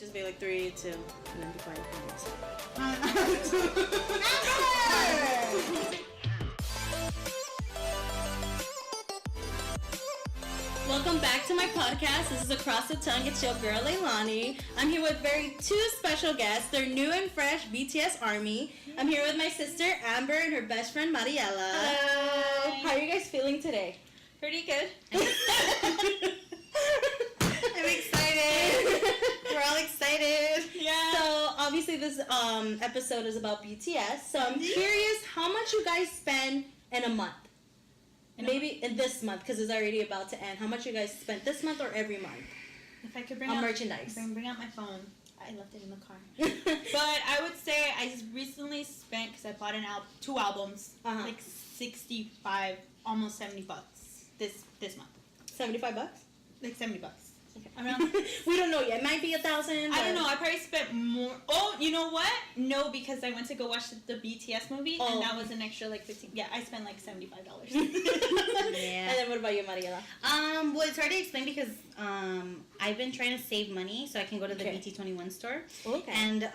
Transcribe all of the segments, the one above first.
Just be like 3, 2, and then be quiet for minutes. Welcome back to my podcast. This is Across the Tongue. It's your girl, Leilani. I'm here with two special guests. They're new and fresh BTS Army. I'm here with my sister, Amber, and her best friend, Mariela. Hello. How are you guys feeling today? Pretty good. I'm excited. We're all excited. Yeah. So, obviously, this episode is about BTS. So, I'm curious how much you guys spend in a month. Maybe in this month, because it's already about to end. How much you guys spent this month or every month? If I could bring on out merchandise. bring out my phone. I left it in the car. But I would say I just recently spent, because I bought 2 albums, like 65, almost $70 this month. $75? Like $70. Okay. Around. We don't know yet. It might be 1,000. I don't know. I probably spent more. Oh, you know what? No, because I went to go watch the BTS movie, and that was an extra like 15. Yeah, I spent like $75. Yeah. And then what about you, Mariela? Well, it's hard to explain because I've been trying to save money so I can go to the BT21 store. Okay. And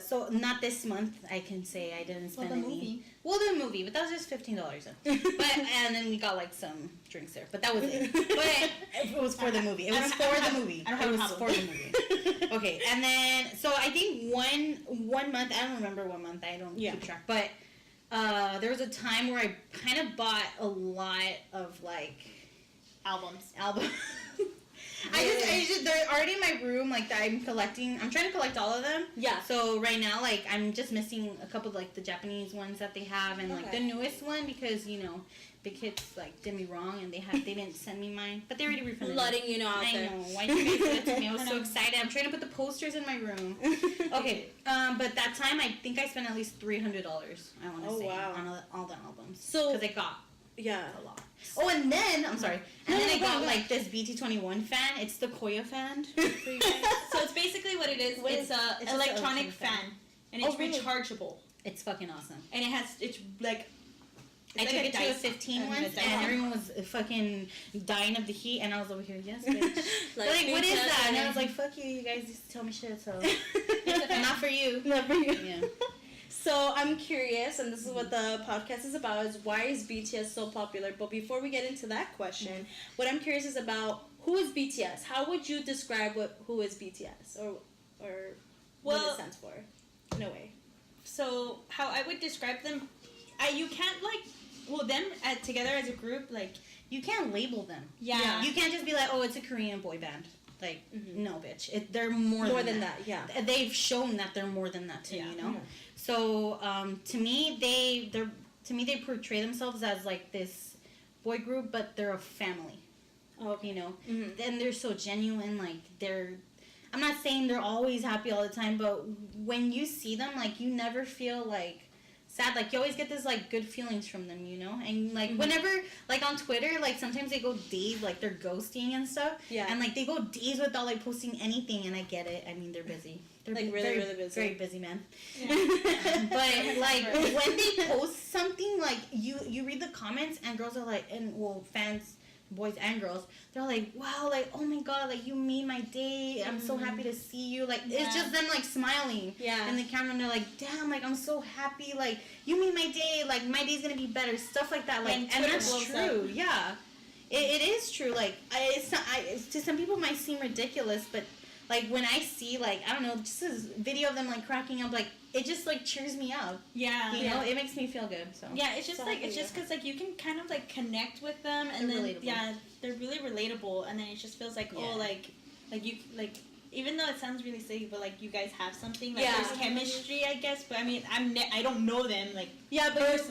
so not this month. I can say I didn't spend any. Movie. Well, the movie, but that was just $15. And then we got like some drinks there, but that was it. But it was for the movie. It was for the movie. I don't have a problem. For the movie. Okay, and then so I think one month. I don't remember what month. I don't keep track, but. There was a time where I kind of bought a lot of like albums. I just they're already in my room like that I'm collecting. I'm trying to collect all of them. Yeah. So right now like I'm just missing a couple of like the Japanese ones that they have and like the newest one because Big Hits like did me wrong and they didn't send me mine, but they already refunded. Letting you know out I there. know. Why did you guys do it to me? I was so excited. I'm trying to put the posters in my room. Okay. But that time I think I spent at least $300. I want to say on all the albums. So because I got a lot. Oh, and then I'm sorry. And then I got like this BT21 fan. It's the Koya fan. So it's basically what it is. It's an electronic fan, and it's rechargeable. It's fucking awesome. And it's like. I took it to a 15 once, and everyone was fucking dying of the heat, and I was over here, yes, bitch. like what is that? And I was like, fuck you, you guys used to tell me shit, so not for you. Not for you. Yeah. So I'm curious, and this is what the podcast is about, is why is BTS so popular? But before we get into that question, what I'm curious is about who is BTS? How would you describe who is BTS? Or what it stands for, in a way? So how I would describe them, you can't them together as a group, like, you can't label them. Yeah. You can't just be like, oh, it's a Korean boy band. Like, no, bitch. They're more than that. Yeah. They've shown that they're more than that too, you know? Yeah. So, to me, they portray themselves as, like, this boy group, but they're a family. Oh, you know? Mm-hmm. And they're so genuine, like, I'm not saying they're always happy all the time, but when you see them, like, you never feel, like, sad. Like, you always get this, like, good feelings from them, you know? And, like, whenever, like, on Twitter, like, sometimes they go days, like, they're ghosting and stuff. Yeah. And, like, they go days without, like, posting anything, and I get it. I mean, they're busy. They're like, really, really busy. Very busy, man. Yeah. But, like, when they post something, like, you read the comments, and girls are like, fans, boys and girls, they're like, wow, like, oh my god, like, you made my day, I'm so happy to see you, like, it's just them, like, smiling in the camera, and they're like, damn, like, I'm so happy, like, you made my day, like, my day's gonna be better, stuff like that, like, and that's true, it is true, like, to some people it might seem ridiculous, but, like, when I see, like, I don't know, just a video of them, like, cracking up, like, it just, like, cheers me up. Yeah. You know, it makes me feel good, so. Yeah, it's just, like, it's just because, like, you can kind of, like, connect with them, and they're then, relatable. they're really relatable, and then it just feels like, you, like, even though it sounds really silly, but, like, you guys have something, like, there's chemistry, I guess, but, I mean, I don't know them, like, yeah, but it's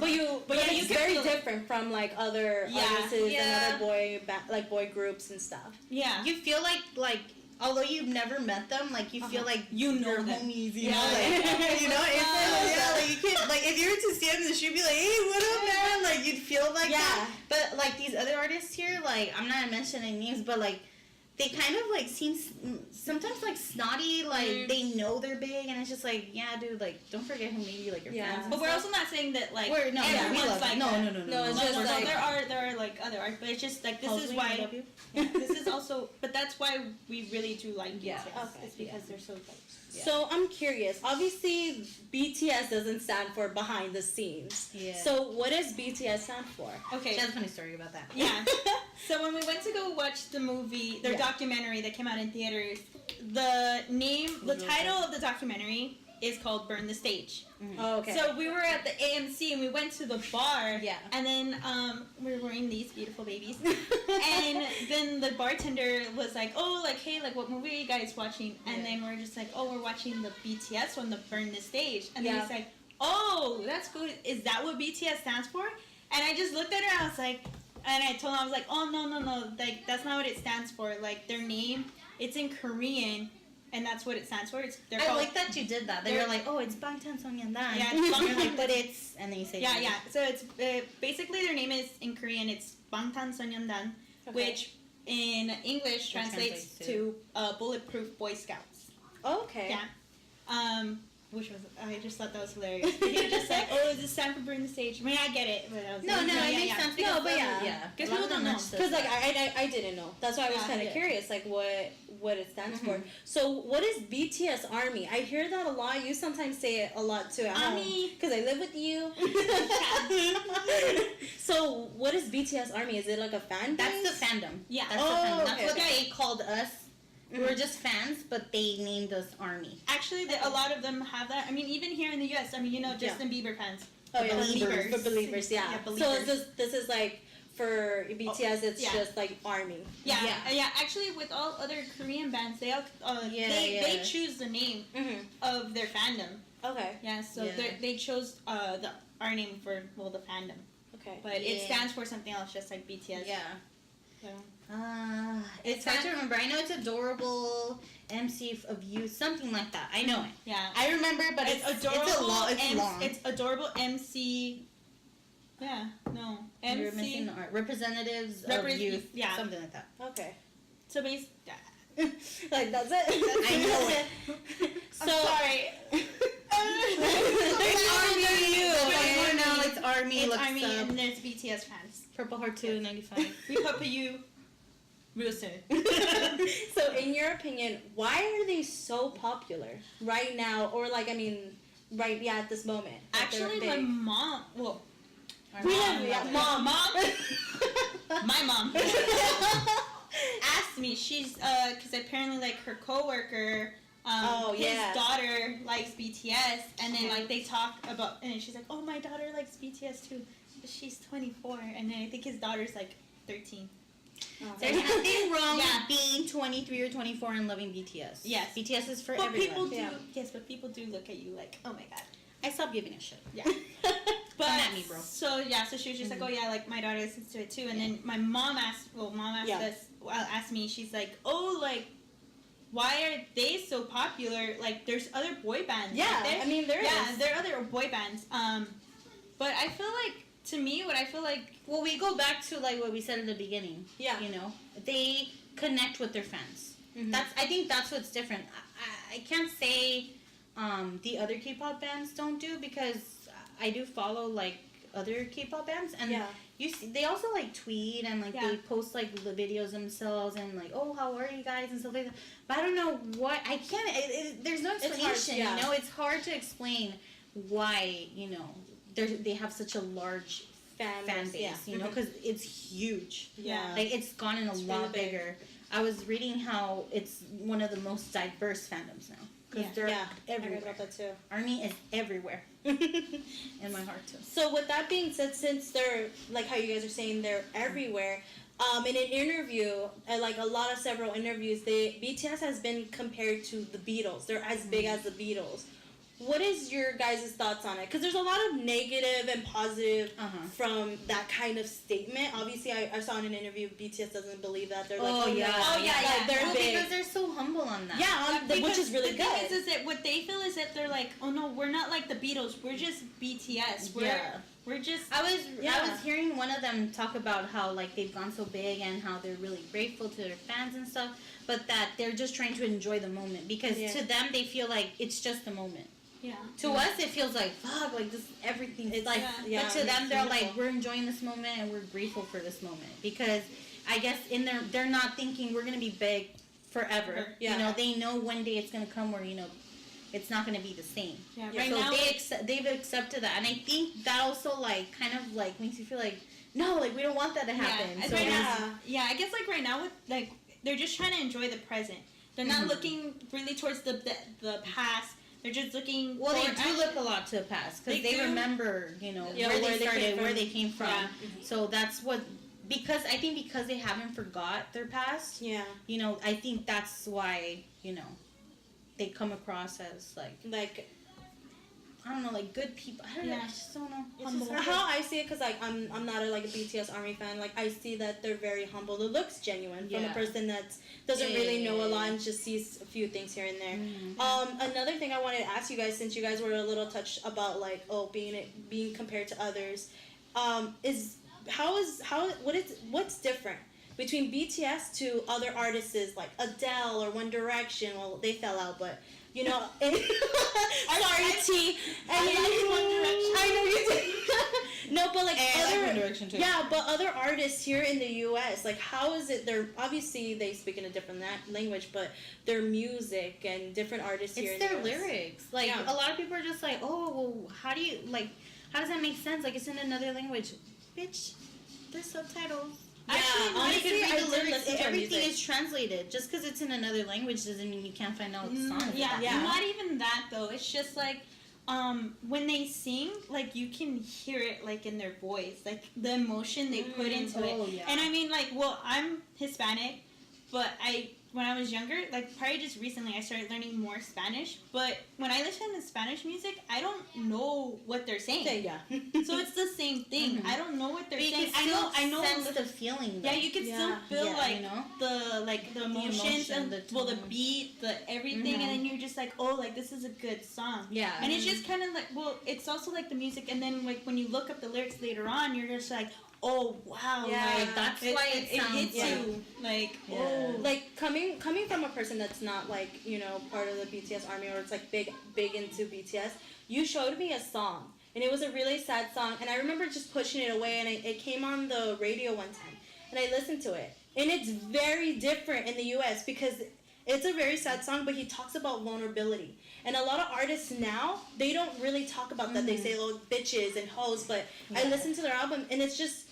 very different from, like, other artists and other boy groups and stuff. Yeah. You feel like, although you've never met them, like, you feel like you know you're them. homies, you know, like, you know, it's like, you can't, like, if you were to see them in the street, be like, hey, what up, man, like, you'd feel like that, but, like, these other artists here, like, I'm not mentioning names, but, like, they kind of like seem sometimes like snotty, like they know they're big, and it's just like, yeah, dude, like don't forget who made you, like your fans. But we're also not saying that like we love like no. It's just like there are like other art, but it's just like this is why. This is also, but that's why we really do like BTS. Okay. It's because they're so like. Yeah. So I'm curious. Obviously, BTS doesn't stand for behind the scenes. Yeah. So what does BTS stand for? Okay. She has a funny story about that. Yeah. So when we went to go watch the movie, their documentary that came out in theaters, the title of the documentary is called "Burn the Stage." Mm-hmm. Oh, okay. So we were at the AMC and we went to the bar. Yeah. And then we were wearing these beautiful babies. And then the bartender was like, "Oh, like, hey, like, what movie are you guys watching?" And then we're just like, "Oh, we're watching the BTS one, the Burn the Stage." And then he's like, "Oh, that's good. Is that what BTS stands for?" And I just looked at her and I was like, and I told him, I was like, "Oh, no, like, that's not what it stands for. Like, their name, it's in Korean. And that's what it stands for. I like that you did that. They were like, "Oh, it's Bangtan Boys." Yeah, you're like, but it's, and then you say, yeah. So it's basically their name is in Korean. It's Bangtan Sonyeondan, which in English translates to Bulletproof Boy Scouts. Oh, okay. Yeah. Which was, I just thought that was hilarious. He was just like, "Oh, is this time for Burn the Stage?" I mean, I get it, but I was like, it makes sense. No, but because people don't know. Because like I didn't know. That's why I was kind of curious, like what it stands for. So what is BTS Army? I hear that a lot. You sometimes say it a lot too at home. Because I live with you. So what is BTS Army? Is it like a fan base? That's the fandom. Yeah. That's the fandom. That's what they called us. We were just fans, but they named us Army. Actually, a lot of them have that. I mean, even here in the U.S., I mean, you know, Justin Bieber fans. Oh, yeah. Believers. For believers, yeah. Believers. So this is like, for BTS, it's just like Army. Yeah. Actually, with all other Korean bands, they they choose the name of their fandom. Okay. Yeah, so they chose our name for the fandom. Okay. But it stands for something else, just like BTS. Yeah. So. It's hard to remember. I know it's adorable MC of you, something like that. I know it. Yeah. I remember, but it's adorable. It's long. It's adorable MC. Yeah. No. MC. You're missing the art. Representatives of youth. Yeah. Something like that. Okay. So basically. Like that's it. I know it. So sorry. It's Army. It's Army, and there's BTS Fans. Purple Heart 295. We put you real soon. So, in your opinion, why are they so popular right now, or like at this moment? Like actually, my mom. Well, mom. My mom asked me. She's because apparently like her coworker. His daughter likes BTS, and then like they talk about, and she's like, "Oh, my daughter likes BTS too, but she's 24," and then I think his daughter's like 13. There's nothing wrong with being 23 or 24 and loving BTS. Yes, BTS is for but everyone. People do. Yes, but people do look at you like, "Oh my god." I stopped giving a shit. Yeah. But come at me, bro. So she was just like, "Oh yeah, like my daughter listens to it too," and then my mom asked asked me, she's like, "Oh, like, why are they so popular? Like, there's other boy bands." Yeah, there. I mean, there is. There are other boy bands. But I feel like, to me, what I feel like... Well, we go back to, like, what we said in the beginning. Yeah. You know? They connect with their fans. Mm-hmm. I think that's what's different. I can't say the other K-pop bands don't do, because I do follow, like, other K-pop bands, and you see, they also like tweet and like they post like the videos themselves and like, "Oh, how are you guys?" and stuff like that. But I don't know what I can't. There's no explanation. You know, it's hard to explain why they have such a large fan base. You know, because it's huge. Yeah, like it's gotten a lot bigger. I was reading how it's one of the most diverse fandoms now. Because they're everywhere. I heard about that too. Army is everywhere. In my heart too. So with that being said, since they're, like how you guys are saying, they're everywhere, in an interview, like several interviews, BTS has been compared to the Beatles. They're as big as the Beatles. What is your guys' thoughts on it? Because there's a lot of negative and positive from that kind of statement. Obviously, I saw in an interview BTS doesn't believe that. They're like, they're big. Because they're so humble on that. Yeah, which is really good. The thing is that what they feel is that they're like, "Oh no, we're not like the Beatles. We're just BTS. I was hearing one of them talk about how like they've gone so big and how they're really grateful to their fans and stuff, but that they're just trying to enjoy the moment because to them they feel like it's just a moment. Yeah. To us it feels like fuck, like this everything. It's like, but to them they're like we're enjoying this moment and we're grateful for this moment because I guess they're not thinking we're gonna be big forever. Yeah. You know, they know one day it's gonna come where it's not going to be the same. Yeah, right so now they've accepted that, and I think that also like kind of like makes you feel like no, like we don't want that to happen. Yeah, so right now, I guess like right now with like they're just trying to enjoy the present. They're not looking really towards the past. They're just looking. Well, they do look a lot to the past because they remember where they started, where they came from. Yeah. So that's what. Because I think because they haven't forgot their past. Yeah. I think that's why they come across as like I don't know, like good people. I don't know. I just don't know. It's just how I see it, because like I'm not a BTS Army fan. Like I see that they're very humble. It looks genuine from a person that doesn't really know a lot and just sees a few things here and there. Mm-hmm. Another thing I wanted to ask you guys, since you guys were a little touched about like being compared to others, is what's different between BTS to other artists like Adele or One Direction? Well, they fell out, but sorry, T. I know you did. No, but like other One Direction too. Yeah, but other artists here in the U.S., like how is it? They're obviously they speak in a different language, but their music and different artists here. It's their lyrics. Like a lot of people are just like, oh, well, how does that make sense? Like it's in another language, bitch. There's subtitles. Yeah, actually, honestly, I read the lyrics. Everything is translated. Just because it's in another language doesn't mean you can't find out the song. Yeah, not even that though. It's just like when they sing, like you can hear it like in their voice, like the emotion they put into it. Yeah. And I mean, like, well, I'm Hispanic, but when I was younger, like probably just recently, I started learning more Spanish. But when I listen to Spanish music, I don't know what they're saying. Yeah. So it's the same thing. I don't know what they're saying. I know. Sense the feeling. Though. Yeah, you can still feel the emotions and the beat, the everything, and then you're just like, oh, like this is a good song. Yeah. And it's just kind of like, well, it's also like the music, and then like when you look up the lyrics later on, you're just like, oh wow! Yeah, like, that's why it hits you. Like like coming from a person that's not like part of the BTS Army or it's like big into BTS. You showed me a song and it was a really sad song, and I remember just pushing it away, and it came on the radio one time, and I listened to it, and it's very different in the U.S. because it's a very sad song, but he talks about vulnerability. And a lot of artists now, they don't really talk about that. They say, oh, bitches and hoes, but I listened to their album, and it's just,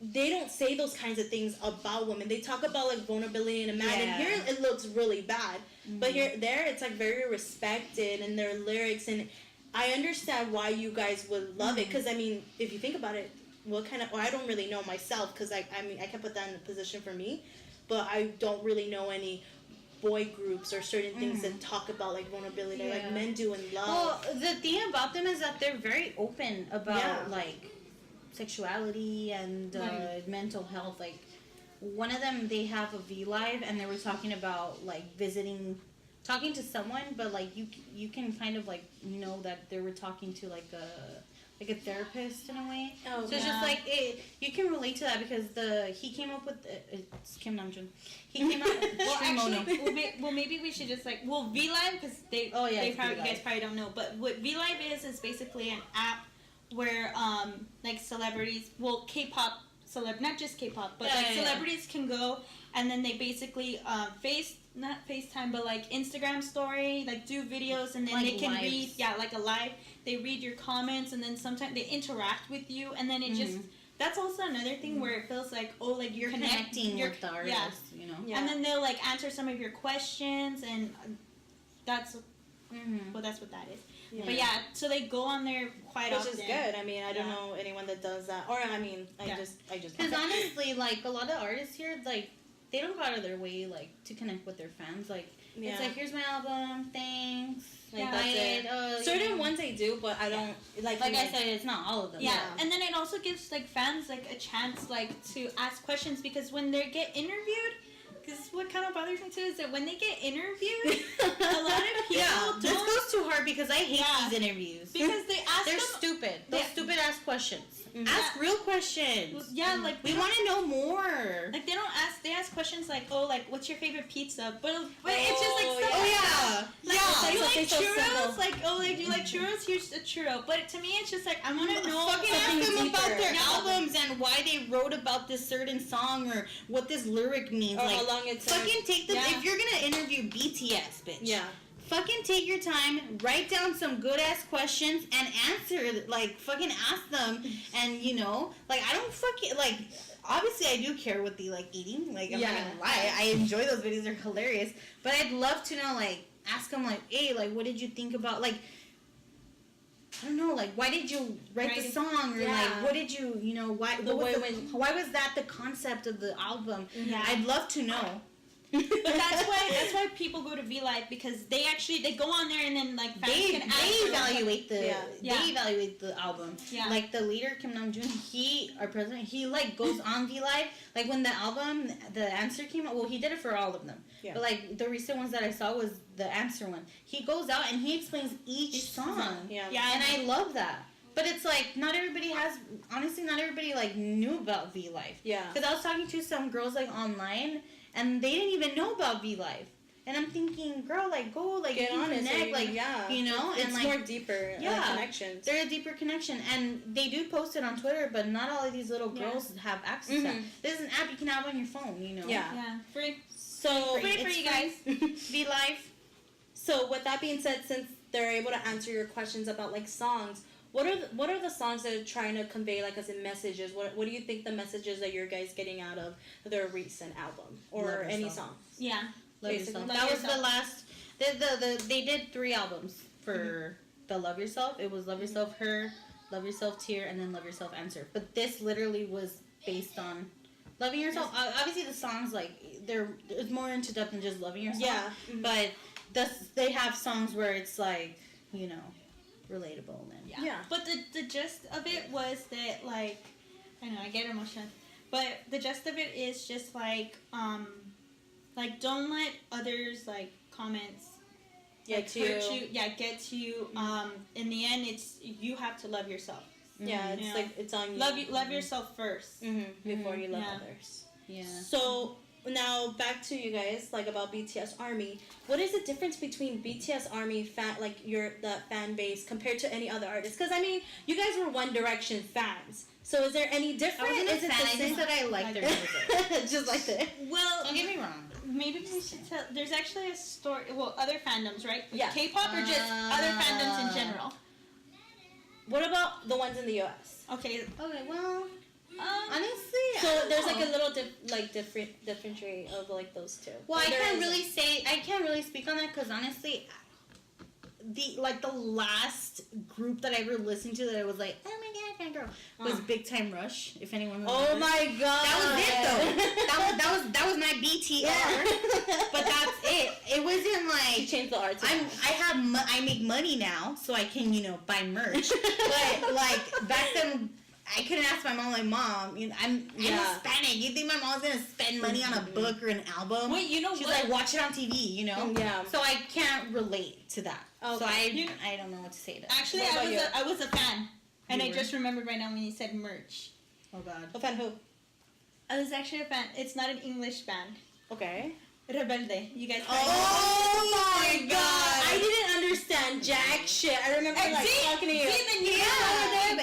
they don't say those kinds of things about women. They talk about like vulnerability in a man, and here it looks really bad. But there it's like very respected in their lyrics, and I understand why you guys would love it, because I mean, if you think about it, I don't really know myself, because I can't put that in a position for me, but I don't really know any boy groups or certain things that talk about like vulnerability like men do in love. Well, the thing about them is that they're very open about like sexuality and mental health. Like one of them, they have a V Live, and they were talking about like talking to someone, but like you can kind of like that they were talking to like a therapist in a way. Oh, so it's just like you can relate to that, because he came up with it's Kim Namjoon. He came up. Well, maybe we should just like V Live, because you guys probably don't know, but what V Live is basically an app where like celebrities, K-pop not just K-pop, but celebrities can go, and then they basically not FaceTime, but like Instagram story, like do videos, and then like they can read, like a live. They read your comments, and then sometimes they interact with you, and then it just, that's also another thing where it feels like, oh, like you're connecting with the artist, and then they'll like answer some of your questions, and that's that's what that is. Yeah. But so they go on there quite often. Which is good. I mean, I don't know anyone that does that. Or I mean, I just. Because honestly, like a lot of artists here, like they don't go out of their way like to connect with their fans. Like it's like, here's my album, thanks. Like that's it. Certain ones they do, but I don't like. Like I said, it's not all of them. Yeah, and then it also gives like fans like a chance like to ask questions, because when they get interviewed. Because what kind of bothers me too is that when they get interviewed, a lot of people this goes too hard, because I hate these interviews. Because they ask They're stupid. Those stupid ask questions. Mm-hmm. Ask real questions. Yeah, like we want to know more. Like they don't ask. They ask questions like, "Oh, like what's your favorite pizza?" But it's just like stuff like that. Like, yeah. do you like so churros? simple. Like, oh, like do you like churros? Here's a churro. But to me, it's just like I want to know. Fucking ask something them deeper. about their Yeah. albums and why they wrote about this certain song or what this lyric means. Or like, how long it's fucking take the. Yeah. If you're gonna interview BTS, bitch. Yeah. Fucking take your time, write down some good ass questions, and answer. Like, fucking ask them, and you know, like I don't fucking like. Obviously, I do care what they like eating. Like, I'm not gonna lie, I enjoy those videos; they're hilarious. But I'd love to know, like, ask them, like, hey, like, what did you think about, like, I don't know, like, why did you write the song, or like, what did you, you know, why why was that the concept of the album? Yeah. I'd love to know. But that's why people go to V Live, because they go on there and then like fans can ask They evaluate the Yeah. they evaluate the album. Yeah. Like the leader Kim Namjoon, our president, he like goes on V Live. Like when the album, the answer came out. Well, he did it for all of them. Yeah. But like the recent ones that I saw was the answer one. He goes out and he explains each song. Yeah. And I love that. But it's like not everybody like knew about V Live. Yeah. Because I was talking to some girls like online, and they didn't even know about V Live. And I'm thinking, girl, like go, like Get on it, connect, like you know, it's and like more deeper connections. They're a deeper connection, and they do post it on Twitter, but not all of these little girls have access to that. This is an app you can have on your phone, you know. Yeah. Free. So Free for you guys. V Live. So with that being said, since they're able to answer your questions about like songs, what are the songs that are trying to convey like as in messages? What do you think the messages that you're guys getting out of their recent album or any songs? Yeah. Love Basically. Yourself. Love That was Yourself. the last. They did 3 albums for the Love Yourself. It was Love Yourself, Her, Love Yourself, Tear, and then Love Yourself, Answer. But this literally was based on loving yourself. Obviously, the songs like it's more into depth than just loving yourself. Yeah. But they have songs where it's like, you know, relatable and Yeah. But the gist of it was that like, I know I get emotional, but the gist of it is just like don't let others like comments Get to hurt you. Yeah, get to you. In the end, it's you have to love yourself. Yeah, it's Yeah. like it's on you. Love yourself first. Before you love Yeah. others. Yeah. So now back to you guys, like about BTS Army. What is the difference between BTS Army fan, like the fan base, compared to any other artist? Because I mean, you guys were One Direction fans. So is there any difference? I wasn't a Is it fan. the I same? just said I liked their music. Just like that. Well, Don't get me wrong. maybe we should tell. There's actually a story. Well, other fandoms, right? Like Yeah. K-pop or just other fandoms in general. What about the ones in the US? Okay. Okay, well, honestly, I So don't there's know. like a little differentiate of like those two. Well, Or I there can't isn't? really speak on that because honestly, the last group that I ever listened to that I was like, oh my god, fangirl, was Big Time Rush. If anyone remembers. Oh my god. That was it though. that was my BTR. But that's it. It wasn't You like changed the art. I make money now, so I can buy merch. But like back then, I couldn't ask my mom, like, Mom, I'm Hispanic. You think my mom's gonna spend money on a book or an album? Wait, you know She's what? like, watch it on TV, Yeah. So I can't relate to that. Okay. So I don't know what to say to that. Actually, What about you? I was a fan, and You I were? just remembered right now when you said merch. Oh God. A fan who? I was actually a fan. It's not an English band. Okay. Rebelde. You guys. Oh my God. I didn't understand jack shit. I remember like talking to you.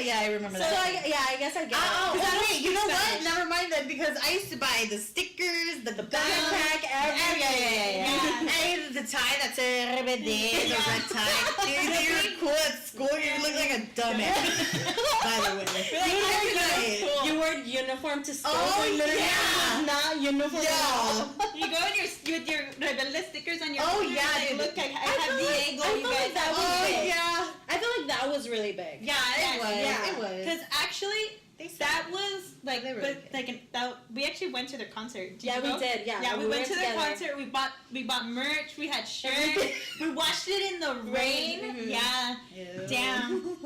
Yeah, I remember So that. I guess I get it. 'Cause I don't Okay, you speak know what? Spanish. Never mind that because I used to buy the stickers, the backpack, everything. Yeah. I hated the tie that said RBD, the red tie. Dude, you were cool at school. You look like a dumbass. By the way, You wore uniform to school. Oh, so literally yeah. it was not uniform. at all. You go with your Rebelde stickers on your. Oh, phone, yeah, like, dude. look, I I have feel like- Diego. I You feel guys. like that was Oh big. yeah. I feel like that was really big. Yeah, it was. yeah. It was. Because actually, that was like, They were but okay. like we actually went to their concert. Did Yeah, you we go? did. Yeah, Yeah, we went to their together. concert. We bought merch. We had shirts. Everything. We watched it in the rain. Mhm. Yeah. Ew. Damn.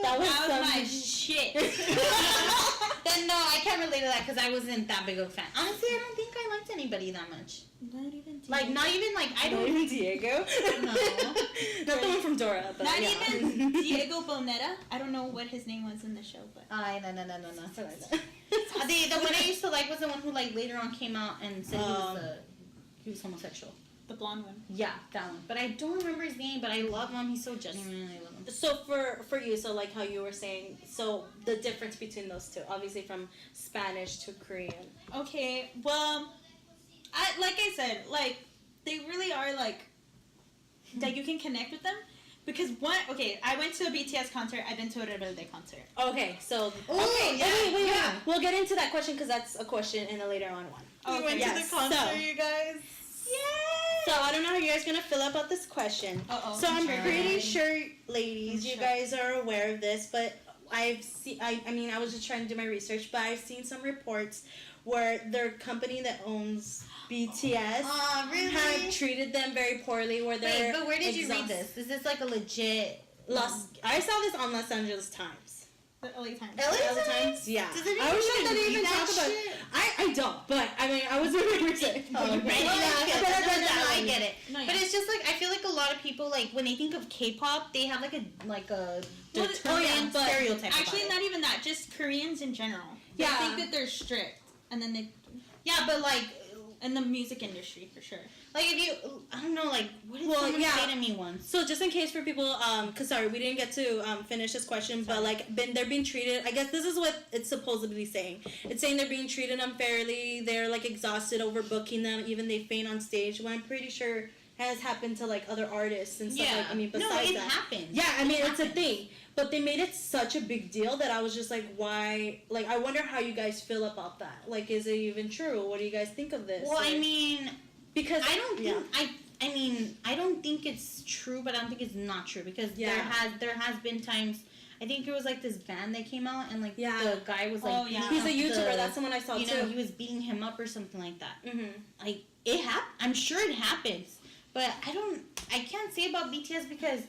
That was my some- shit. Then no, I can't relate to that because I wasn't that big of a fan. Honestly, I don't think I liked anybody that much. Not even. Like, not even like I Not don't even Diego. know. Not the one from Dora, but not yeah. even Diego Boneta. I don't know what his name was in the show, but No. The one I used to like was the one who like later on came out and said he was homosexual. the blonde one. Yeah, that one. But I don't remember his name. But I love him. He's so genuine. I love him. So for you, so like how you were saying, so the difference between those two, obviously from Spanish to Korean. Okay, well, like I said, like they really are like that you can connect with them. Because I went to a BTS concert. I've been to a Rebelde concert. Okay, so wait. We'll get into that question because that's a question in a later on one. We went to the concert, you guys. Yay! So I don't know how you guys are gonna feel about this question. So I'm pretty sure, ladies, you guys are aware of this, but I've seen. I mean, I was just trying to do my research, but I've seen some reports where their company that owns BTS really? have treated them very poorly. Where they're but where did you read this? Is this like a legit? I saw this on Los Angeles Times. The LA Times. LA Times? Yeah. Does it I was shocked that they even that talk about shit? it. I don't, but I mean, I was really research. I get it. No, yeah. But it's just like I feel like a lot of people like when they think of K-pop, they have like a determined stereotype. Actually, about not even that. Just Koreans in general. Yeah. They think that they're strict, and then but like in the music industry for sure. like if you I don't know like what did someone say to me once? So just in case for people, cause sorry we didn't get to finish this question, but like they're being treated. I guess this is what it's supposedly saying. It's saying they're being treated unfairly. They're like exhausted, overbooking them. Even they faint on stage. When I'm pretty sure has happened to like other artists and stuff. Yeah. Like, I mean, besides it that, happens. Yeah, I mean it's a thing. But they made it such a big deal that I was just like, why? Like, I wonder how you guys feel about that. Like, is it even true? What do you guys think of this? Well, I mean, because I don't think I mean, I don't think it's true, but I don't think it's not true because there has been times. I think it was like this band that came out and like the guy was like, he's a YouTuber. That's the one I saw too. You know, he was beating him up or something like that. Mm-hmm. Like it I'm sure it happens, but I can't say about BTS because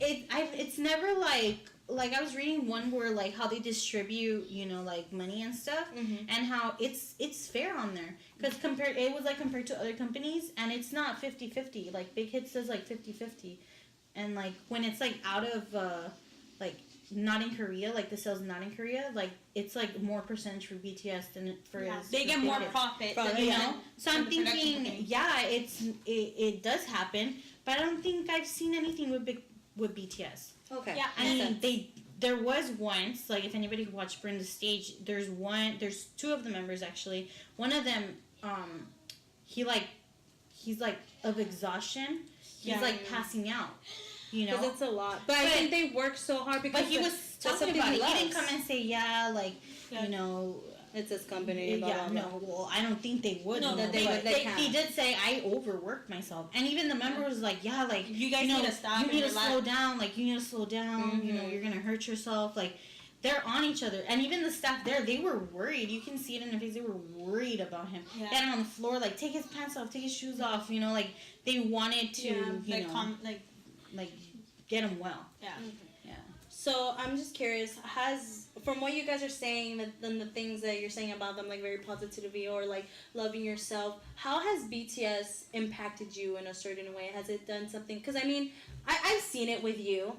it's never like I was reading one where like how they distribute, you know, like money and stuff, and how it's fair on there because compared to other companies, and it's not 50-50. Like Big Hit says like 50-50, and like when it's like out of like not in Korea, like the sales not in Korea, like it's like more percentage for BTS than for they get more profit, you know. So I'm thinking, it does happen, but I don't think I've seen anything with BTS. Okay. Yeah, I mean, there was once, like, if anybody could watch Burn the Stage, there's two of the members, actually. One of them, he's like, of exhaustion, he's, like, passing out, you know? Because it's a lot. But I think they work so hard because... But he was talking about it. He didn't come and say, you know... It's his company. Blah, blah, blah. No, well, I don't think they would. No, that they did say I overworked myself, and even the member was like, "Yeah, like you guys need to stop. You need to slow down. Like you need to slow down. You know, you're gonna hurt yourself. Like they're on each other, and even the staff there, they were worried. You can see it in their face. They were worried about him. Yeah. They had him on the floor, like take his pants off, take his shoes off. You know, like they wanted to, like get him well. Yeah. Yeah. So I'm just curious, from what you guys are saying and the things that you're saying about them, like very positivity or like loving yourself, how has BTS impacted you in a certain way? Has it done something? Because I mean, I've seen it with you,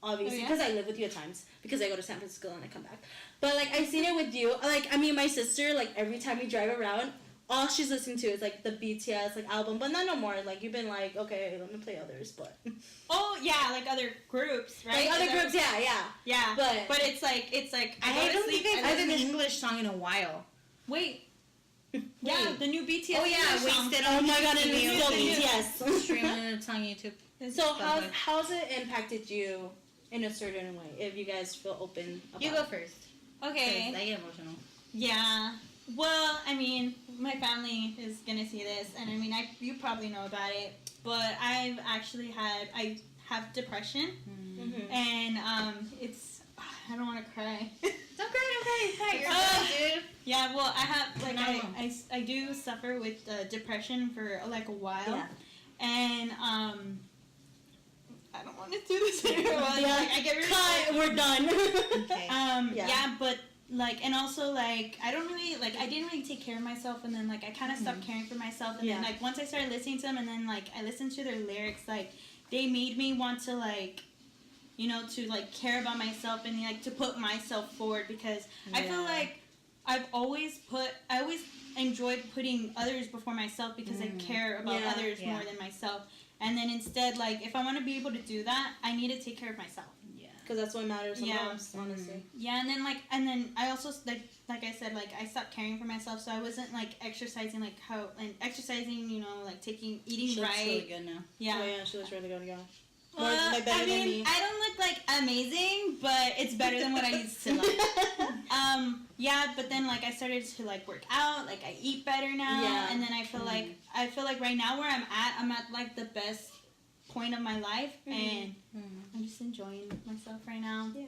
obviously, because I live with you at times, because I go to San Francisco and I come back. But like I've seen it with you. Like I mean, my sister, like every time we drive around, all she's listening to is like the BTS like album, but not no more. Like you've been like, okay, let me play others, but oh yeah, like other groups, right? Like other groups, yeah. But it's like I don't think I've heard an English song in a while. Wait. Yeah, the new BTS. Oh yeah, Wasted. Oh my god, and it's still BTS. Streaming it on YouTube. So how's it impacted you in a certain way? If you guys feel open about You go first. Okay. I get emotional. Yeah. Well, I mean, my family is gonna see this, and I mean, you probably know about it, but I have depression, and it's I don't want to cry. Don't cry. You're fine, dude. Yeah, well, I have like I do suffer with depression for like a while, and I don't want to do this anymore. Like, I get really cut. We're done. Okay. Yeah, but. Like, and also, like, I didn't really take care of myself, and then, like, I kind of stopped caring for myself, and then, like, once I started listening to them, and then, like, I listened to their lyrics, like, they made me want to like, you know, to like care about myself and like to put myself forward, because I feel like I always enjoyed putting others before myself, because I care about others more than myself. And then instead, like, if I want to be able to do that, I need to take care of myself. Yeah. Because that's what matters the most, honestly. Yeah, and then I also, like I said, like, I stopped caring for myself, so I wasn't, like, exercising, you know, like, eating she right. Looks really good now. Yeah. Oh, yeah, she looks really good, yeah. I mean, I don't look, like, amazing, but it's better than what I used to look. Yeah, but then, like, I started to, like, work out, like, I eat better now, and then I feel like right now where I'm at, like, the best point of my life, and I'm just enjoying myself right now. Yeah.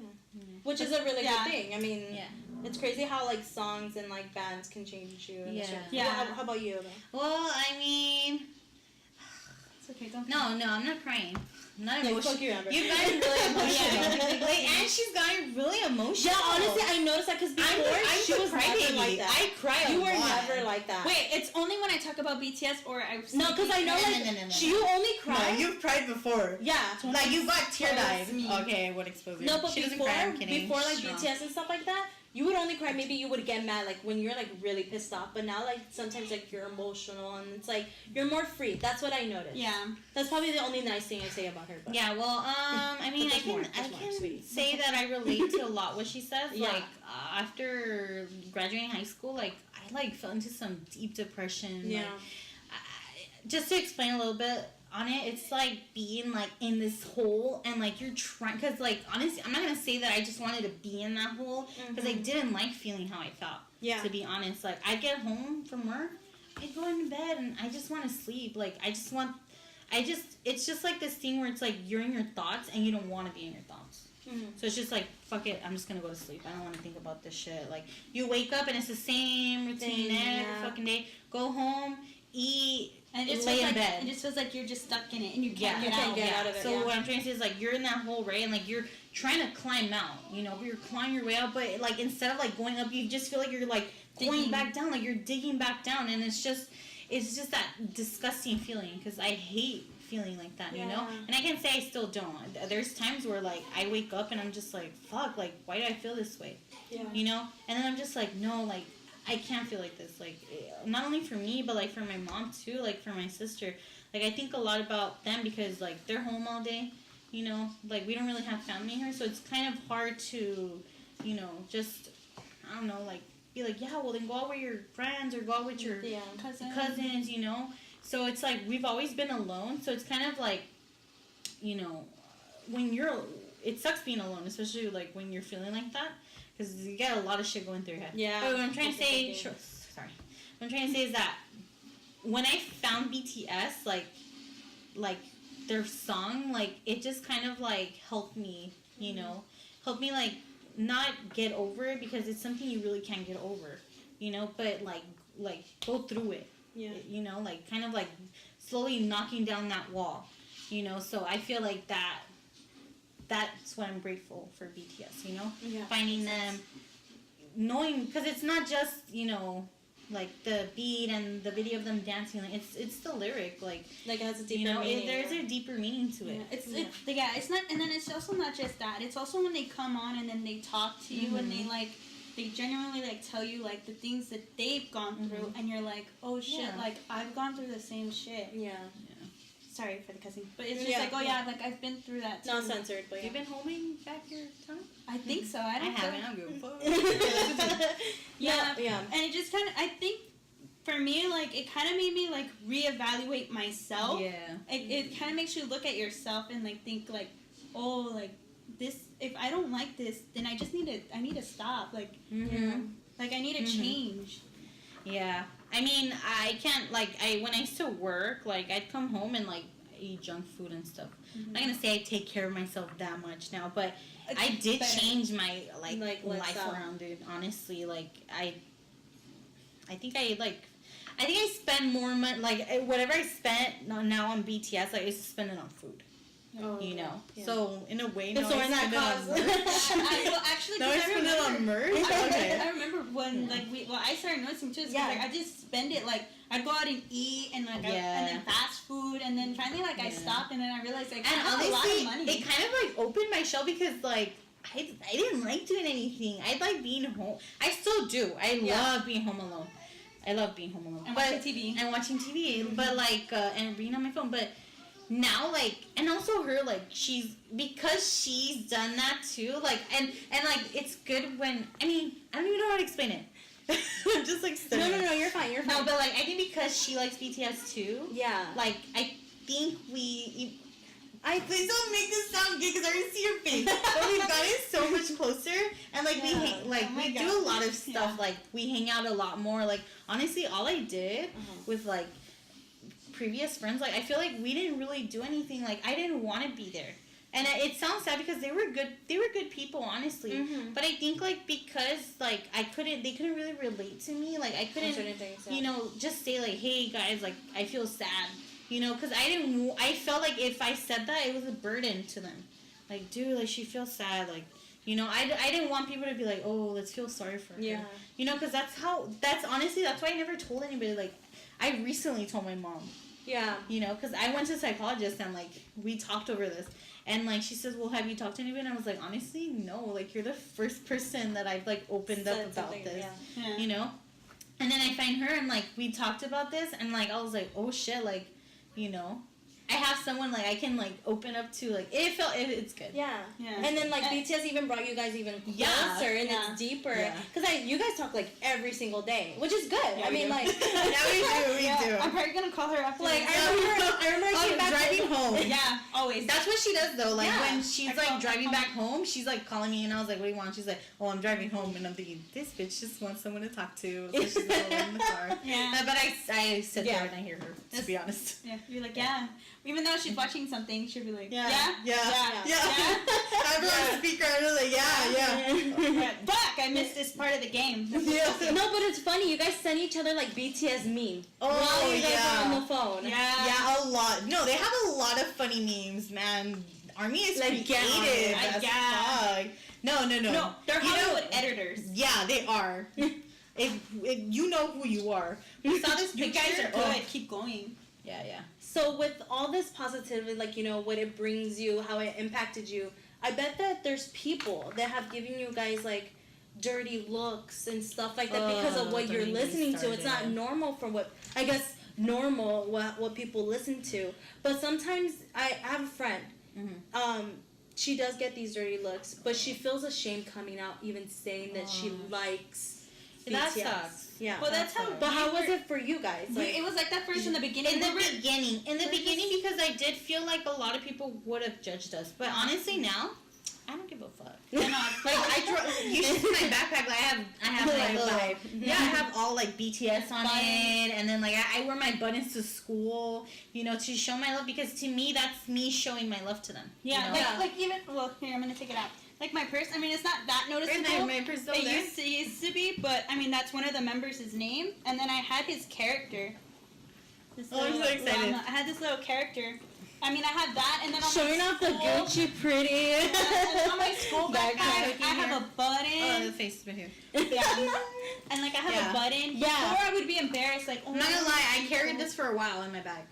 Which is a really good thing. I mean, it's crazy how, like, songs and, like, bands can change you. How about you, though? Well, I mean... It's okay, don't cry. No, I'm not crying. I'm not emotional. Fuck you, Amber. You've gotten really emotional. Like, and she's gotten really emotional. Yeah, honestly, I noticed that because before she was never like that. I cry a lot. You were never like that. Wait, it's only when I talk about BTS or I... No, because I know, you only cry. No, you've cried before. Yeah. Like, you've got tear-dyed. Okay, I would expose you. No, but she before, cry, I'm kidding. before, like, BTS and stuff like that, you would only cry, maybe you would get mad, like, when you're, like, really pissed off. But now, like, sometimes, like, you're emotional, and it's, like, you're more free. That's what I noticed. Yeah. That's probably the only nice thing I say about her. But. Yeah, well, I mean, I can say that I relate to a lot what she says. Yeah. Like, after graduating high school, like, I, like, fell into some deep depression. Yeah. Like, just to explain a little bit on it, it's like being like in this hole and like you're trying, because like honestly I'm not gonna say that I just wanted to be in that hole, because I didn't like feeling how I felt. Yeah, to be honest, like I get home from work, I go into bed and I just want to sleep. Like it's just like this thing where it's like you're in your thoughts and you don't want to be in your thoughts. So it's just like, fuck it, I'm just gonna go to sleep. I don't want to think about this shit. Like you wake up and it's the same routine every fucking day. Go home, eat, and it just lay feels in like, bed. It just feels like you're just stuck in it and you can't get out of it. So what I'm trying to say is like you're in that hole, right? And like you're trying to climb out, you know, you're climbing your way out, but like instead of like going up, you just feel like you're like going back down, like you're digging back down, and it's just that disgusting feeling, because I hate feeling like that, you know? And I can say I still don't. There's times where like I wake up and I'm just like, fuck, like why do I feel this way? Yeah. You know? And then I'm just like, no, like I can't feel like this. Like not only for me, but like for my mom too, like for my sister. Like I think a lot about them because like they're home all day, you know? Like we don't really have family here, so it's kind of hard to, you know, just I don't know, like be like, yeah, well then go out with your friends or go out with your cousins, you know? So it's like we've always been alone, so it's kind of like, you know, it sucks being alone, especially like when you're feeling like that, because you get a lot of shit going through your head. Yeah. But what I'm trying to say, what I'm trying to say is that when I found BTS, like their song, like it just kind of like helped me, you know, helped me like not get over it, because it's something you really can't get over, you know, but like go through it. Yeah. You know, like kind of like slowly knocking down that wall, you know. So I feel like that's what I'm grateful for BTS, you know. Yeah. Finding them, knowing, because it's not just, you know, like the beat and the video of them dancing. Like it's the lyric, like it has a deeper meaning. There's a deeper meaning to it. It's not, and then it's also not just that. It's also when they come on and then they talk to you and they genuinely like tell you like the things that they've gone through, and you're like, oh shit, like I've gone through the same shit. Yeah. Sorry for the cussing, but it's just like, oh yeah, like I've been through that too. Not censored, but you've been holding back your tongue? I think so. I haven't. I'm good. Yeah. And it just kind of, I think for me, like it kind of made me like reevaluate myself. Yeah. It kind of makes you look at yourself and like think like, oh, like this, if I don't like this, then I need to stop. Like, you know, like I need to change. Yeah. I mean, I can't, like, when I used to work, like, I'd come home and, like, eat junk food and stuff. I'm not going to say I take care of myself that much now, but I did change my, like life around it, honestly. Like, I think I spend more money, like, whatever I spent now on BTS, like, I used to spend it on food. you know. Yeah. So in a way, so in that cause. Well, actually, No, I spend it on merch. Okay. I remember when I started noticing too. Is like I just spend it like I'd go out and eat and and then fast food and then finally I stopped and then I realized like and I have a lot of money. it kind of like opened my shell because like I didn't like doing anything. I like being home. I still do. I love being home alone. I love being home alone. And watching TV. Mm-hmm. But like and reading on my phone. But now like and also her like because she's done that too. Like and like it's good when I don't even know how to explain it. I'm just like studying. No, you're fine. No, but like I think because she likes BTS too. Yeah. Like I think please don't make this sound gay because I already see your face. But we've gotten so much closer, and like we do a lot of stuff. Like we hang out a lot more. Like honestly, all I did with like previous friends, like I feel like we didn't really do anything. Like I didn't want to be there, and it sounds sad because they were good. They were good people, honestly. Mm-hmm. But I think like because like they couldn't really relate to me. Like I couldn't, you know, just say like, hey guys, like I feel sad. You know, because I felt like if I said that, it was a burden to them. Like, dude, like, she feels sad. Like, you know, I didn't want people to be like, oh, let's feel sorry for her. Yeah. You know, because that's honestly, that's why I never told anybody. Like, I recently told my mom. Yeah. You know, because I went to a psychologist and, like, we talked over this. And, like, she says, well, have you talked to anybody? And I was like, honestly, no. Like, you're the first person that I've, like, opened up about this. Yeah. You know? And then I find her and, like, we talked about this. And, like, I was like, oh, shit, like, you know, I have someone like I can like open up to. Like it's good. Yeah. And then like BTS even brought you guys even closer and it's deeper. Because you guys talk like every single day, which is good. I mean like we do. I'm probably gonna call her after. Like I remember she back driving home. Yeah, always. That's what she does though. Like when she's like driving back home, she's like calling me and I was like, what do you want? She's like, oh, I'm driving home, and I'm thinking this bitch just wants someone to talk to. So she's alone in the car. But I sit there and I hear her. To be honest. Yeah. You're like Even though she's watching something, she'll be like, yeah. I have her on speaker, I'm just like, yeah. Fuck, I missed this part of the game. No, but it's funny. You guys send each other like BTS memes. While you guys are on the phone. Yeah, a lot. No, they have a lot of funny memes, man. Army is like creative as fuck. No. No, they're Hollywood editors. Yeah, they are. if you know who you are. We saw this picture. You guys are good. Keep going. Yeah. So with all this positivity, like, you know, what it brings you, how it impacted you, I bet that there's people that have given you guys, like, dirty looks and stuff like that because of what you're listening to. It's not normal for what people listen to. But sometimes I have a friend. Mm-hmm. She does get these dirty looks, but she feels ashamed coming out, even saying that she likes BTS. That sucks. Yeah. Well, that's how. But how was it for you guys? Like, it was like that first in the beginning. In the beginning, because I did feel like a lot of people would have judged us. But honestly, now I don't give a fuck. You should see my backpack. Like I have like I have all like BTS on it, and then like I wear my buttons to school, you know, to show my love, because to me that's me showing my love to them. Yeah, you know? like even here I'm gonna take it out. Like my purse, I mean, it's not that noticeable. My purse it used to be, but I mean, that's one of the members' name. And then I had his character. I'm so excited. I had this little character. I mean, I had that, and then on showing off the Gucci pretty. And on my school backpack, I have a button. Oh, the face is right here. Yeah. And like I have a button. Yeah. Before I would be embarrassed, like, oh, I'm not gonna lie, I carried this for a while in my bag.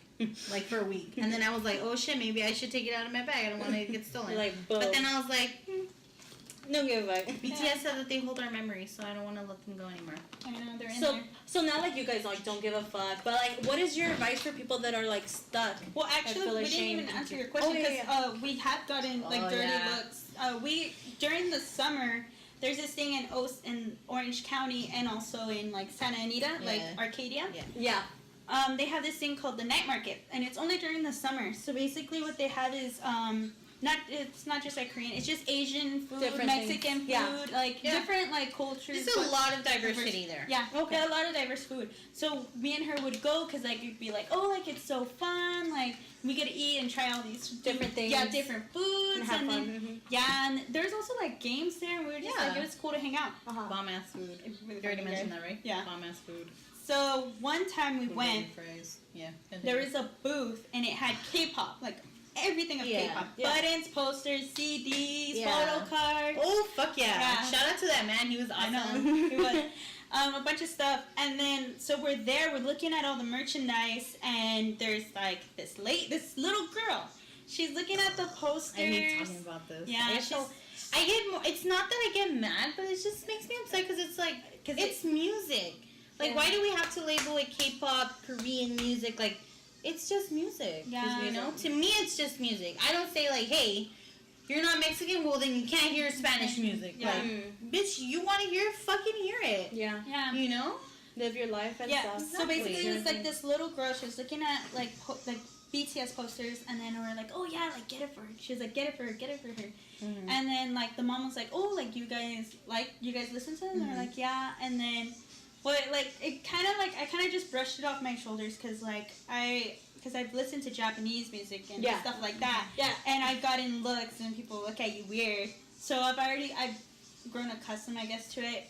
Like for a week. And then I was like, oh shit, maybe I should take it out of my bag. I don't want it to get stolen. But then I was like, no give a fuck. BTS said that they hold our memories, so I don't want to let them go anymore. I know, they're in there. So now, like, you guys, like, don't give a fuck. But, like, what is your advice for people that are, like, stuck? Well, actually, we didn't even answer your question because we have gotten, like, dirty looks. During the summer, there's this thing in Orange County and also in, like, Santa Anita, like, Arcadia. Yeah. They have this thing called the night market, and it's only during the summer. So basically what they have is it's not just like Korean, it's just Asian food, different Mexican food, different like cultures. There's a lot of diversity there. Yeah, okay. A lot of diverse food. So me and her would go because like it'd be like, oh, like it's so fun, like we get to eat and try all these different things. Yeah, different foods and have fun. Then, and there's also like games there, and we were just like, it was cool to hang out. Bomb ass food. You already mentioned that, right? Yeah. Bomb ass food. So one time we went, Yeah. there was a booth and it had K-pop, like everything of K-pop. Yeah. Buttons, posters, CDs, Yeah. photo cards. Oh, fuck yeah. Shout out to that man. He was awesome. I know. He was. A bunch of stuff. And then, so we're there. We're looking at all the merchandise. And there's, like, this little girl. She's looking at the posters. I hate talking about this. Yeah. I get more. It's not that I get mad, but it just makes me upset because it's like, it's music. Like, why do we have to label it K-pop, Korean music? Like, it's just music. Yeah. You know? To me, it's just music. I don't say, like, hey, you're not Mexican, well, then you can't hear Spanish music. Yeah. Like, bitch, you want to hear it, fucking hear it. Yeah. Yeah. You know? Live your life and stuff. So basically, it was like this little girl. She was looking at, like, BTS posters, and then we're like, oh yeah, like, get it for her. She was like, get it for her. Mm-hmm. And then, like, the mom was like, oh, like, you guys listen to them? And we're like, yeah. And then, I kind of just brushed it off my shoulders, because I've listened to Japanese music and stuff like that. Yeah. And I've gotten looks, and people look at you weird. So I've grown accustomed, I guess, to it,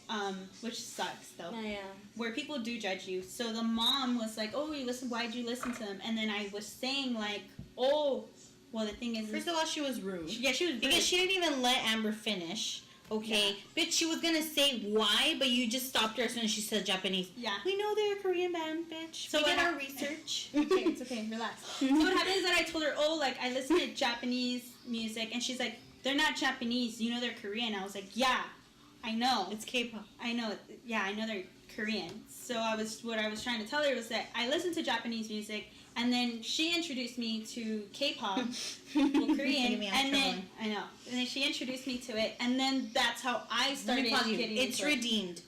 which sucks, though. Yeah. Where people do judge you. So the mom was like, oh, why'd you listen to them? And then I was saying, like, oh, well, the thing is... First of all, she was rude. She was rude. Because she didn't even let Amber finish. Okay? Yeah. Bitch, she was gonna say why, but you just stopped her as soon as she said Japanese. Yeah. We know they're a Korean band, bitch. So we did our research. Okay, it's okay. Relax. So what happened is that I told her, oh, like, I listen to Japanese music. And she's like, they're not Japanese. You know they're Korean. I was like, yeah, I know. It's K-pop. I know. Yeah, I know they're Korean. So what I was trying to tell her was that I listen to Japanese music, and then she introduced me to K-pop, well, Korean, and then I know, and then she introduced me to it, and then that's how I started getting It's into redeemed.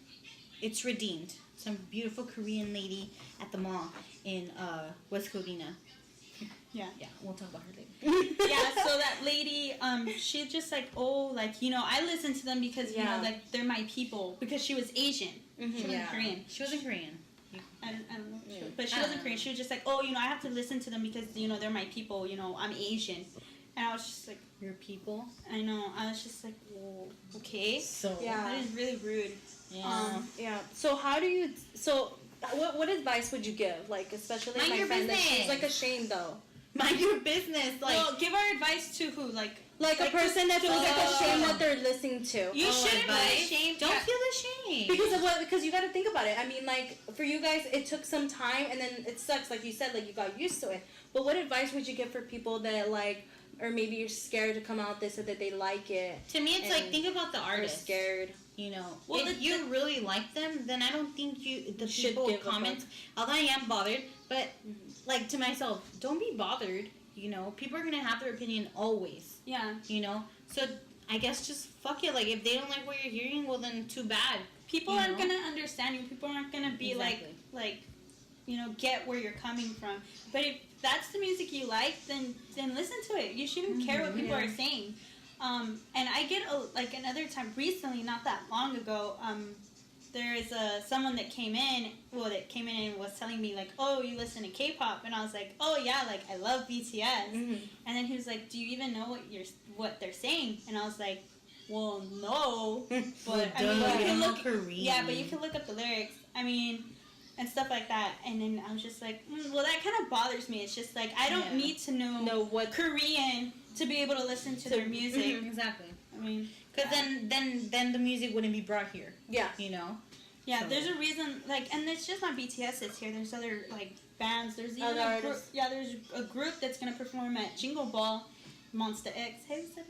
It's redeemed. Some beautiful Korean lady at the mall in West Covina. Yeah, we'll talk about her later. Yeah, so that lady, she's just like, oh, like, you know, I listen to them because, you know, like, they're my people, because she was Asian. She wasn't Korean. She wasn't Korean. I don't know. But she wasn't Korean. She was just like, oh, you know, I have to listen to them because, you know, they're my people. You know, I'm Asian. And I was just like... Your people? I know. I was just like, well, okay. So... Yeah. That is really rude. Yeah. So how do you... So what advice would you give? Like, especially Mind my your friend business. that she's, like, ashamed, though. Mind your business. Like, well, give our advice to who? Like a person that feels like ashamed what they're listening to. You shouldn't be ashamed. Don't feel ashamed. Because of what? Because you got to think about it. I mean, like, for you guys, it took some time, and then it sucks. Like you said, like, you got used to it. But what advice would you give for people that, like, or maybe you're scared to come out, they said that they like it? To me, it's like, think about the artist. Scared. You know, well, if you really like them, then I don't think the should people give comment. Although I am bothered, but like, to myself, don't be bothered. You know, people are gonna have their opinion always. Yeah. You know, so I guess just fuck it. Like, if they don't like what you're hearing, well, then too bad. People aren't gonna understand you. People aren't gonna be like, you know, get where you're coming from. But if that's the music you like, then listen to it. You shouldn't care what people are saying. And I get another time recently, not that long ago. There is someone that came in and was telling me, like, oh, you listen to K-pop, and I was like, oh yeah, like, I love BTS. And then he was like, do you even know what they're saying? And I was like, well, no, but I mean, you can look. Korean. Yeah, but you can look up the lyrics. I mean, and stuff like that. And then I was just like, well, that kind of bothers me. It's just like, I don't need to know what Korean to be able to listen to their music. Exactly. I mean, because then the music wouldn't be brought here. Yeah. You know. Yeah, there's a reason. Like, and it's just not BTS that's here. There's other like bands. There's even there's a group that's gonna perform at Jingle Ball, Monster X. Hey, what's up,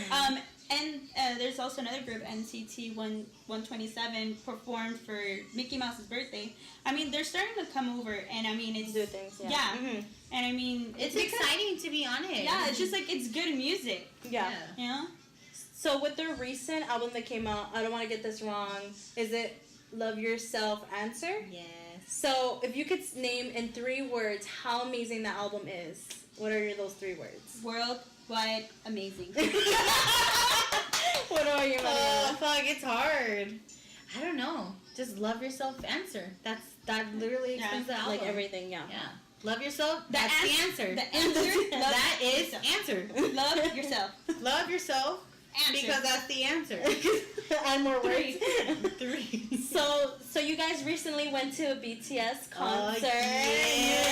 guys? And there's also another group, NCT 127, performed for Mickey Mouse's birthday. I mean, they're starting to come over, and I mean, it's do things. Yeah. And I mean, it's exciting, to be honest. Yeah, it's just like, it's good music. Yeah. You know? So with their recent album that came out, I don't want to get this wrong, is it Love Yourself Answer? Yes. So if you could name in 3 words how amazing that album is, what are those 3 words? Worldwide amazing. What are you, Mariela? Fuck, it's hard. I don't know. Just Love Yourself Answer. That literally explains the album. Like everything, yeah. Yeah. Love yourself. That's the answer. The answer. That is answer. Love yourself. Love yourself. Answer. Because that's the answer. And more words. 3. So you guys recently went to a BTS concert. Yeah.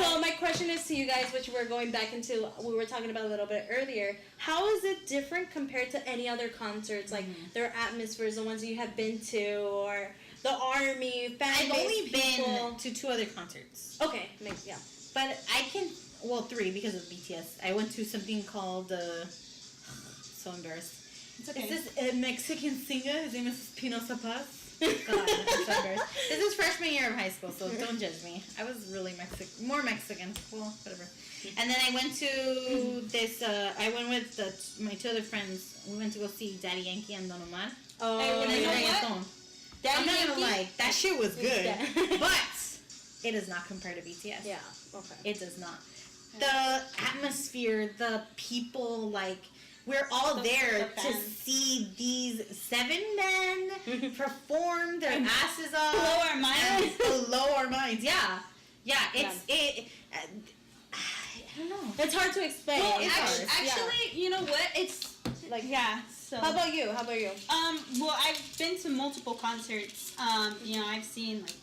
So my question question is to you guys, which we're going back into, we were talking about a little bit earlier. How is it different compared to any other concerts, like their atmospheres, the ones that you have been to, or the Army, fan I've only people? been to 2 other concerts. Okay, maybe, yeah. But I can, 3 because of BTS. I went to something called, so embarrassed. It's okay. Is this a Mexican singer? His name is Pino Zapaz. God, I'm so embarrassed. This is freshman year of high school, so don't judge me. I was really more Mexican. Well, whatever. And then I went to this, I went with my 2 other friends. We went to go see Daddy Yankee and Don Omar. Oh, And you know reggaeton. I'm not gonna lie, that shit was good. Yeah. But it does not compare to BTS. Yeah, okay. It does not. The atmosphere, the people, like, we're all there the to fans. see these 7 men perform their asses off. Blow our minds. Blow our minds. Yeah. Yeah, I don't know. It's hard to explain. Well, It's hard. actually, you know what? It's Like, yeah. So How about you? well, I've been to multiple concerts. You know, I've seen like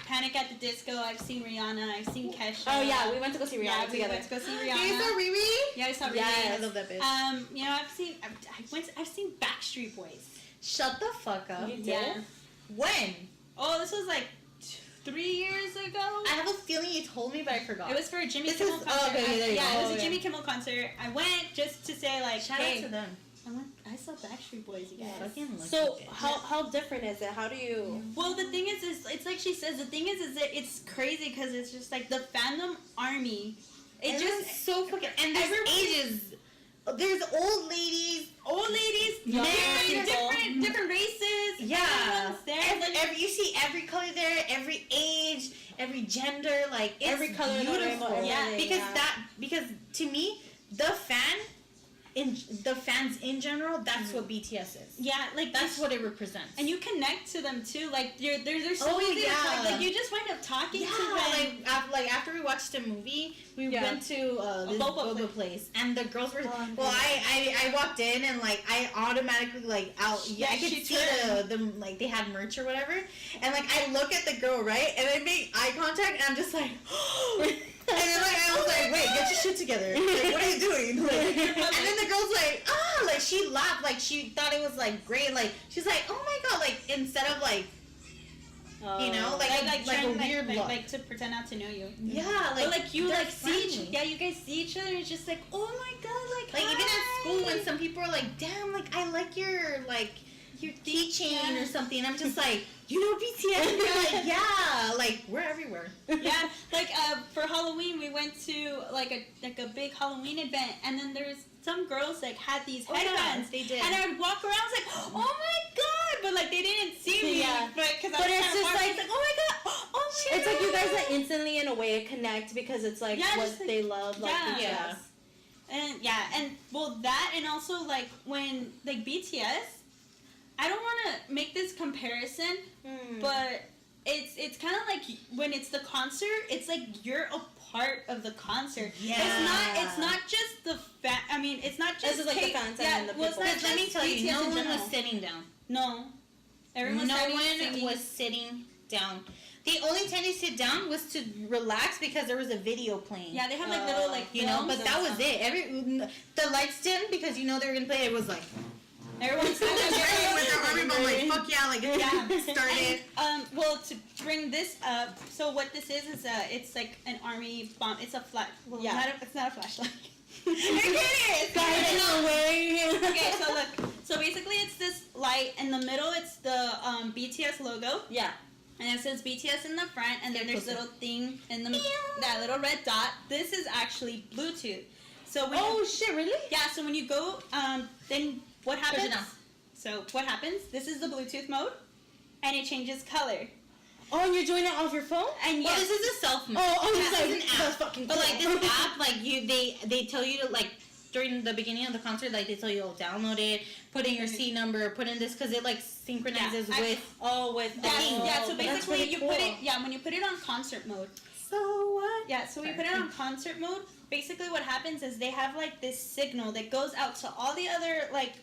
Panic at the Disco. I've seen Rihanna. I've seen Kesha. Oh yeah, we went to go see Rihanna Yeah, we together. went to go see Rihanna. You saw Riri? Yeah, I saw Rihanna. Yes. I love that bitch. You know, I've seen Backstreet Boys. Shut the fuck up. You did? Yeah. When? Oh, this was like 3 years ago. I have a feeling you told me, but I forgot. It was for a Jimmy This Kimmel is- concert. okay, there you yeah, go. it was a Oh, Jimmy yeah. Kimmel concert. I went just to say like, Shout hey, out to them. I saw Backstreet Boys, you guys. Fucking lucky So bitch. how different is it? How do you? Well, the thing is it's like she says. The thing is that it's crazy because it's just like the fandom army. It Everyone's just so fucking, and there's ages. There's old ladies. old ladies, Young people. different races. Yeah. Everyone's there. You see every color there, every age, every gender, like it's Every color of the beautiful. rainbow, Yeah, everything, because to me, the fans in general, that's what BTS is. Yeah, like That's what it represents. and you connect to them too. Like they're so Oh, easy to yeah. talk. Like you just wind up talking yeah, to them. like after we watched the movie, we Yeah. went to this boba boba place, and the girls were. Oh, well, I walked in and like I automatically like out. Yeah, I could she see turned. the like they had merch or whatever, and like I look at the girl right, and I make eye contact, and I'm just like. And then like I was like, wait, get your shit together. Like, what are you doing? Like, and then the girl's like, like she laughed, like she thought it was like great. Like she's like, oh my god, like instead of like, you know, like trying, a weird look. like to pretend not to know you. Yeah, like But like you they're like see friendly. yeah, you guys see each other. It's just like, oh my god, Like even at hi. school when some people are like, damn, like I like your keychain or something, and I'm just like, you know BTS? And they're like, yeah, like we're everywhere. Yeah, like for Halloween we went to like a big Halloween event, and then there's some girls like had these headbands. they did. And I would walk around, I was like, oh my god, but like they didn't see me. Yeah. But because But it's just like- oh my god, oh my It's like you guys like instantly in a way connect because it's like Yeah, what just like- they love, like yeah. BTS. And well that, and also like when like BTS, I don't want to make this comparison, but it's kind of like when it's the concert, it's like you're a part of the concert. Yeah. It's not just the fan. I mean, it's not just This is like the fans and then the well, it's people. not Because let me just tell you, BTS no in one general. was sitting down. No, everyone was sitting down. The only time they sit down was to relax because there was a video playing. Yeah, they have like little like You know, films but that and was stuff. it. The lights dimmed because you know they were gonna play. It was like Everyone's with their army bomb, like fuck yeah, like Yeah. started. Well, to bring this up, so what this is it's like an army bomb. It's a flash. Well, Yeah. it's not a flashlight. Okay, so look. So basically, it's this light in the middle. It's the BTS logo, Yeah. and it says BTS in the front, and then Get there's closer. little thing in the that little red dot. This is actually Bluetooth. So when Oh shit! Really? yeah, so when you go, then what Push happens? it down. So what happens? This is the Bluetooth mode, and it changes color. Oh, and you're doing it off your phone? And Well, yes, this is a self mode. Oh, this it's like is an app. that's fucking But like cool. this app, like they tell you to like during the beginning of the concert, like they tell you, oh, download it, put in your seat number, put in this because it like synchronizes Yeah, with. yeah. So but that's basically, pretty you cool. put it. Yeah, when you put it on concert mode. So what? Yeah, so when you put it on concert mode, basically what happens is they have like this signal that goes out to all the other like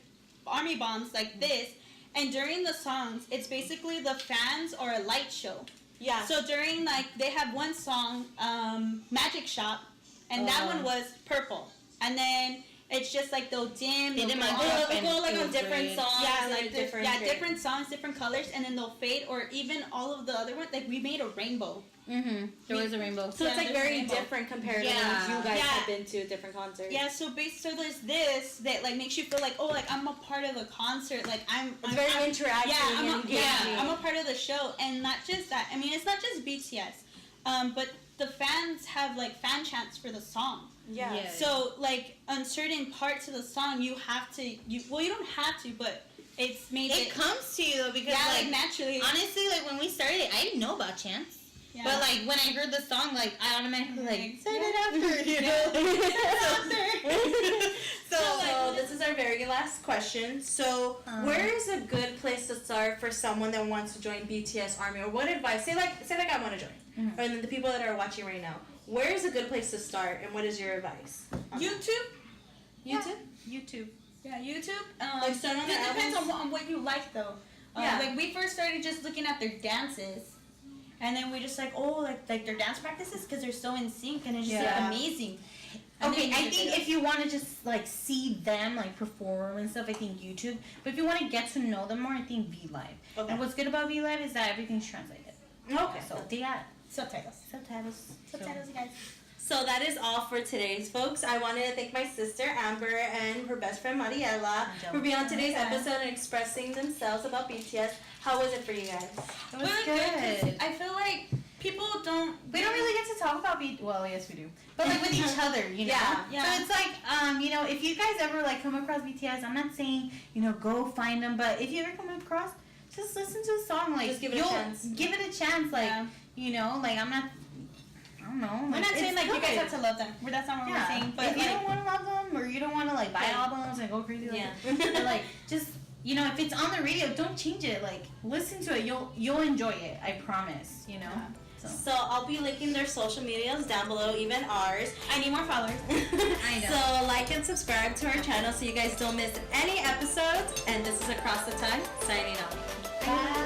army bombs like this, and during the songs, it's basically the fans or a light show. Yeah. So during like they have one song, Magic Shop, and that one was purple. And then it's just like they'll dim. They They'll dim go my off, up and go like on feels different great. songs. yeah, and like different songs, different colors, and then they'll fade. Or even all of the other ones, like we made a rainbow. There was a rainbow. So it's Yeah, like there's very rainbow. different compared to Yeah. when you guys Yeah. have been to different concerts. Yeah, so there's this that like makes you feel like, oh, like I'm a part of a concert, like I'm very I'm, interactive. yeah, and I'm a part of the show, and not just that. I mean, it's not just BTS, but the fans have like fan chants for the song. Yeah. Yeah. So like on certain parts of the song, you don't have to, but it's made It comes to you though, because yeah, like naturally. honestly, like when we started, I didn't know about chants. Yeah. But like when I heard the song, like I automatically like said it after, you know. So this is our very last question. So where is a good place to start for someone that wants to join BTS Army, or what advice? Say like I want to join, or then the people that are watching right now. Where is a good place to start, and what is your advice? YouTube. YouTube. YouTube. Yeah, YouTube. Like start on it their depends albums? on what you like though. Yeah. Like we first started just looking at their dances, and then we just like like their dance practices because they're so in sync and it's just Yeah. like amazing. And Okay, then I think if you want to just like see them like perform and stuff, I think YouTube. But if you want to get to know them more, I think V Live. Okay. And what's good about V Live is that everything's translated. Okay. So they got subtitles. subtitles. Subtitles, you guys. So that is all for today's, folks. I wanted to thank my sister Amber and her best friend Mariela for being on today's episode and expressing themselves about BTS. How was it for you guys? It was Really good. 'cause I feel like people don't. We don't really get to talk about Well, yes, we do. But like with each other, you know. Yeah. So it's like, you know, if you guys ever like come across BTS, I'm not saying go find them, but if you ever come across, just listen to a song. Like Just give it a chance. Give it a chance. Like like I'm not. I don't know. We're like, not saying it's like you guys good. have to love them. That's not what we're saying. But if you like, don't want to love them or you don't want to like buy albums and go crazy, like, but, like just if it's on the radio, don't change it. Like listen to it. You'll enjoy it. I promise. You know. Yeah. So I'll be linking their social medias down below, even ours. I need more followers. I know. So like and subscribe to our channel so you guys don't miss any episodes. And this is Across the Time, signing off. Bye.